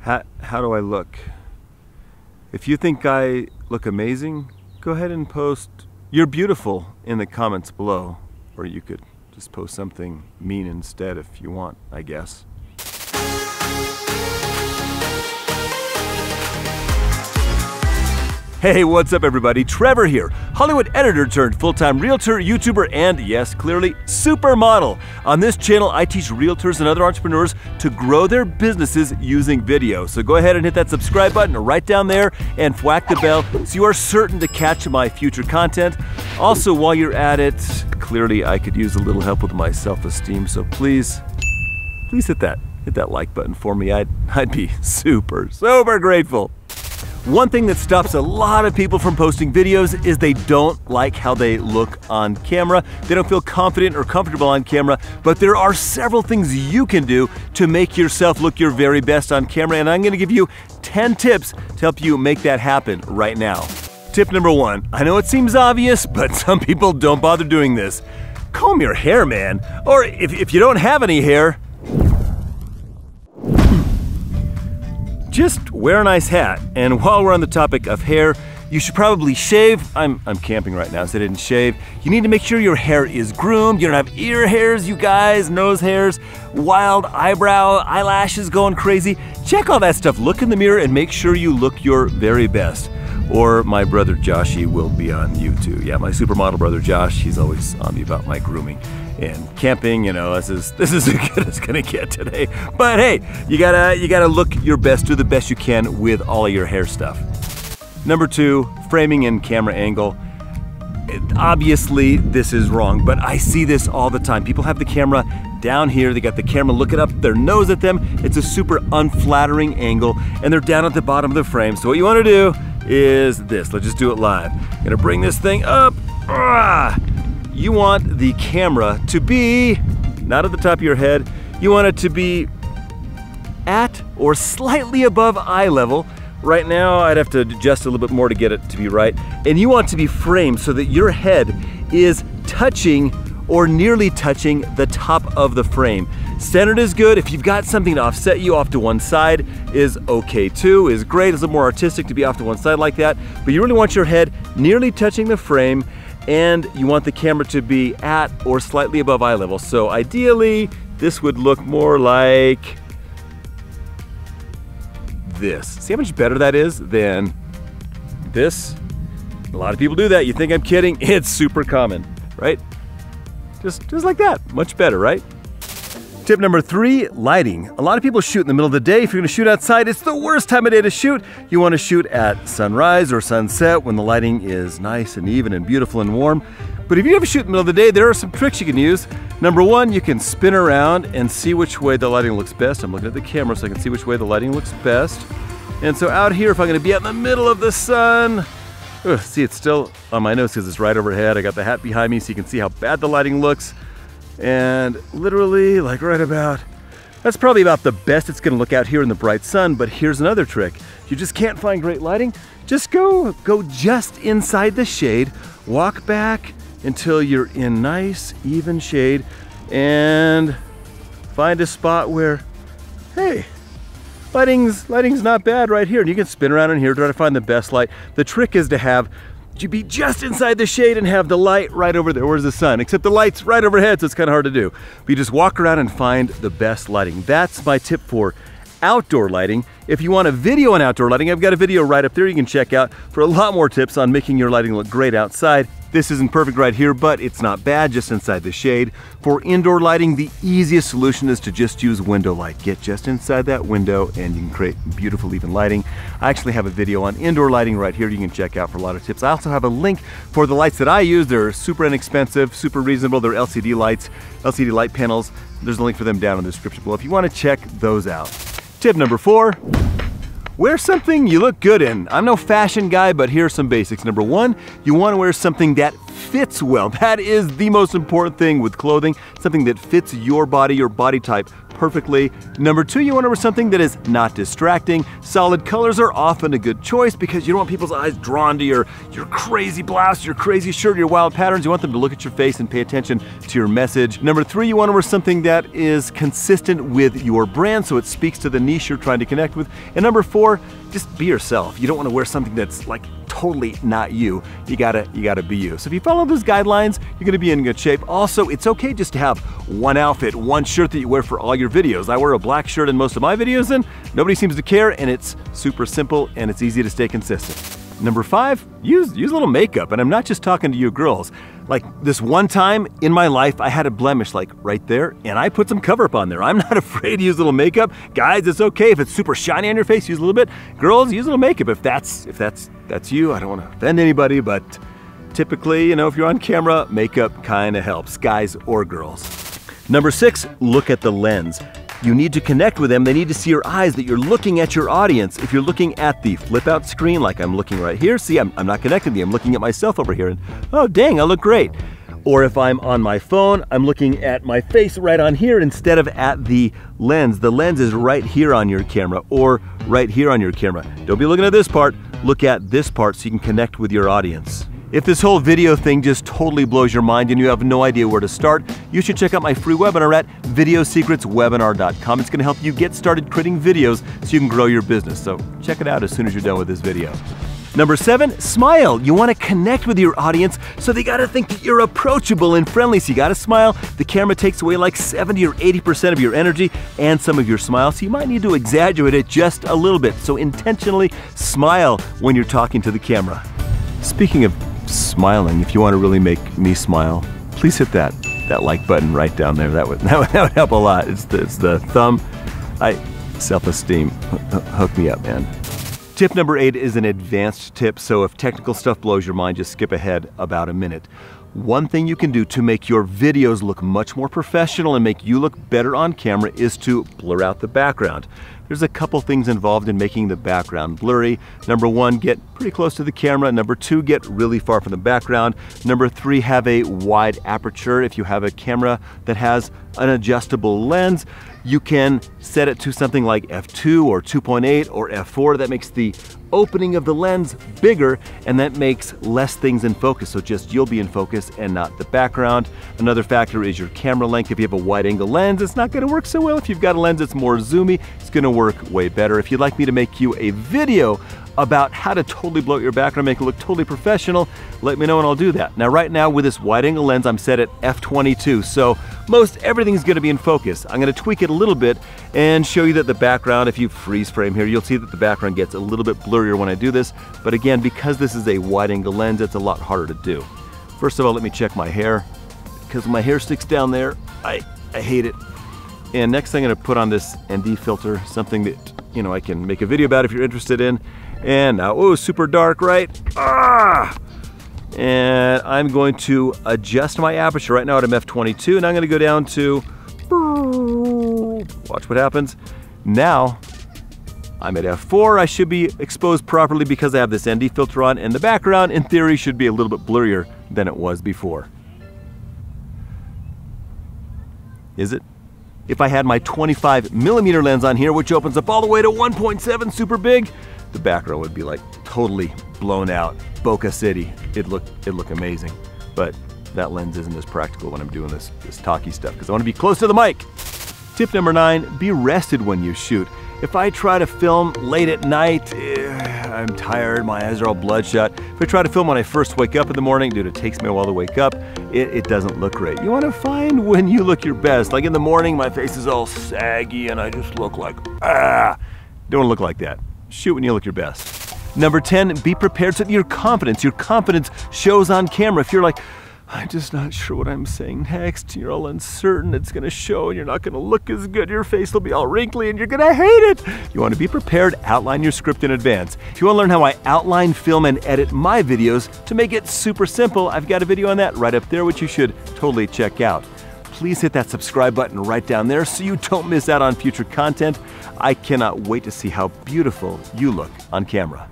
How do I look? If you think I look amazing, go ahead and post "You're beautiful" in the comments below. Or you could just post something mean instead if you want, I guess. Hey, what's up everybody? Trevor here, Hollywood editor turned full-time realtor, YouTuber, and yes, clearly, supermodel. On this channel, I teach realtors and other entrepreneurs to grow their businesses using video. So go ahead and hit that subscribe button right down there and whack the bell so you are certain to catch my future content. Also, while you're at it, clearly I could use a little help with my self-esteem, so please hit that like button for me. I'd be super grateful. One thing that stops a lot of people from posting videos is they don't like how they look on camera. They don't feel confident or comfortable on camera, but there are several things you can do to make yourself look your very best on camera, and I'm gonna give you 10 tips to help you make that happen right now. Tip number 1, I know it seems obvious, but some people don't bother doing this. Comb your hair, man. Or if you don't have any hair, just wear a nice hat. And while we're on the topic of hair, you should probably shave. I'm camping right now, so I didn't shave. You need to make sure your hair is groomed. You don't have ear hairs, you guys, nose hairs, wild eyebrow, eyelashes going crazy. Check all that stuff. Look in the mirror and make sure you look your very best. Or my brother Joshy will be on you too. Yeah, my supermodel brother Josh, he's always on me about my grooming. And camping, you know, this is as good as it's gonna get today. But hey, you gotta look your best, do the best you can with all of your hair stuff. Number 2, framing and camera angle. Obviously, this is wrong, but I see this all the time. People have the camera down here, they got the camera looking up their nose at them. It's a super unflattering angle, and they're down at the bottom of the frame. So what you wanna do is this. Let's just do it live. I'm gonna bring this thing up. You want the camera to be not at the top of your head. You want it to be at or slightly above eye level. Right now, I'd have to adjust a little bit more to get it to be right. And you want it to be framed so that your head is touching or nearly touching the top of the frame. Centered is good. If you've got something to offset you off to one side is okay too, is great. It's a little more artistic to be off to one side like that. But you really want your head nearly touching the frame, and you want the camera to be at or slightly above eye level. So ideally, this would look more like this. See how much better that is than this? A lot of people do that. You think I'm kidding? It's super common, right? Just like that, much better, right? Tip number 3, lighting. A lot of people shoot in the middle of the day. If you're gonna shoot outside, it's the worst time of day to shoot. You wanna shoot at sunrise or sunset when the lighting is nice and even and beautiful and warm. But if you ever shoot in the middle of the day, there are some tricks you can use. Number 1, you can spin around and see which way the lighting looks best. I'm looking at the camera so I can see which way the lighting looks best. And so out here, if I'm gonna be out in the middle of the sun, see, it's still on my nose because it's right overhead. I got the hat behind me so you can see how bad the lighting looks. And literally, like right about, that's probably about the best it's gonna look out here in the bright sun. But here's another trick. If you just can't find great lighting, just go just inside the shade, walk back until you're in nice, even shade, and find a spot where, hey, lighting's not bad right here. And you can spin around in here, try to find the best light. The trick is to be just inside the shade and have the light right over there. Where's the sun? Except the light's right overhead, so it's kind of hard to do. But you just walk around and find the best lighting. That's my tip for outdoor lighting. If you want a video on outdoor lighting, I've got a video right up there you can check out for a lot more tips on making your lighting look great outside. This isn't perfect right here, but it's not bad, just inside the shade. For indoor lighting, the easiest solution is to just use window light. Get just inside that window and you can create beautiful even lighting. I actually have a video on indoor lighting right here you can check out for a lot of tips. I also have a link for the lights that I use. They're super inexpensive, super reasonable. They're LCD lights, LCD light panels. There's a link for them down in the description below if you want to check those out. Tip number 4, wear something you look good in. I'm no fashion guy, but here are some basics. Number 1, you want to wear something that fits well. That is the most important thing with clothing, something that fits your body type perfectly. Number 2, you want to wear something that is not distracting. Solid colors are often a good choice because you don't want people's eyes drawn to your crazy blouse, your crazy shirt, your wild patterns. You want them to look at your face and pay attention to your message. Number 3, you want to wear something that is consistent with your brand, so it speaks to the niche you're trying to connect with. And number 4, just be yourself. You don't want to wear something that's like totally not you. You gotta be you. So if you follow those guidelines, you're gonna be in good shape. Also, it's okay just to have one outfit, one shirt that you wear for all your videos. I wear a black shirt in most of my videos and nobody seems to care, and it's super simple and it's easy to stay consistent. Number 5, use a little makeup, and I'm not just talking to you girls. Like this one time in my life, I had a blemish like right there, and I put some cover up on there. I'm not afraid to use a little makeup. Guys, it's okay if it's super shiny on your face, use a little bit. Girls, use a little makeup if that's you. I don't want to offend anybody, but typically, you know, if you're on camera, makeup kind of helps, guys or girls. Number 6, look at the lens. You need to connect with them. They need to see your eyes, that you're looking at your audience. If you're looking at the flip out screen, like I'm looking right here, see, I'm not connecting to you. I'm looking at myself over here and, oh dang, I look great. Or if I'm on my phone, I'm looking at my face right on here instead of at the lens. The lens is right here on your camera or right here on your camera. Don't be looking at this part, look at this part so you can connect with your audience. If this whole video thing just totally blows your mind and you have no idea where to start, you should check out my free webinar at videosecretswebinar.com. It's gonna help you get started creating videos so you can grow your business. So check it out as soon as you're done with this video. Number 7, smile. You want to connect with your audience, so they got to think that you're approachable and friendly. So you got to smile. The camera takes away like 70 or 80% of your energy and some of your smile, so you might need to exaggerate it just a little bit. So intentionally smile when you're talking to the camera. Speaking of smiling, if you want to really make me smile, please hit that like button right down there. That would help a lot. It's the thumb. Self-esteem. Hook me up, man. Tip number 8 is an advanced tip, so if technical stuff blows your mind, just skip ahead about a minute. One thing you can do to make your videos look much more professional and make you look better on camera is to blur out the background. There's a couple things involved in making the background blurry. Number 1, get pretty close to the camera. Number 2, get really far from the background. Number 3, have a wide aperture. If you have a camera that has an adjustable lens, you can set it to something like f2 or 2.8 or f4. That makes the opening of the lens bigger, and that makes less things in focus, so just you'll be in focus and not the background. Another factor is your camera length. If you have a wide angle lens, it's not gonna work so well. If you've got a lens that's more zoomy, it's gonna work way better. If you'd like me to make you a video about how to totally blow out your background, make it look totally professional, let me know and I'll do that. Now right now with this wide angle lens, I'm set at f22, so most everything's gonna be in focus. I'm gonna tweak it a little bit and show you that the background, if you freeze frame here, you'll see that the background gets a little bit blurrier when I do this, but again, because this is a wide angle lens, it's a lot harder to do. First of all, let me check my hair, because my hair sticks down there, I hate it. And next I'm gonna put on this ND filter, something that, you know, I can make a video about if you're interested in. And now, oh, super dark, right? And I'm going to adjust my aperture. Right now at f22, and I'm gonna go down to, watch what happens. Now, I'm at f4. I should be exposed properly because I have this ND filter on, and the background, in theory, should be a little bit blurrier than it was before. Is it? If I had my 25mm lens on here, which opens up all the way to 1.7, super big, the background would be like totally blown out, Boca City. It'd look amazing. But that lens isn't as practical when I'm doing this talky stuff because I want to be close to the mic. Tip number 9, be rested when you shoot. If I try to film late at night, I'm tired, my eyes are all bloodshot. If I try to film when I first wake up in the morning, dude, it takes me a while to wake up, it doesn't look great. You want to find when you look your best. Like in the morning, my face is all saggy and I just look like, don't look like that. Shoot when you look your best. Number 10, be prepared so that your confidence shows on camera. If you're like, I'm just not sure what I'm saying next, you're all uncertain, it's gonna show and you're not gonna look as good, your face will be all wrinkly and you're gonna hate it. You wanna be prepared, outline your script in advance. If you wanna learn how I outline, film, and edit my videos to make it super simple, I've got a video on that right up there, which you should totally check out. Please hit that subscribe button right down there so you don't miss out on future content. I cannot wait to see how beautiful you look on camera.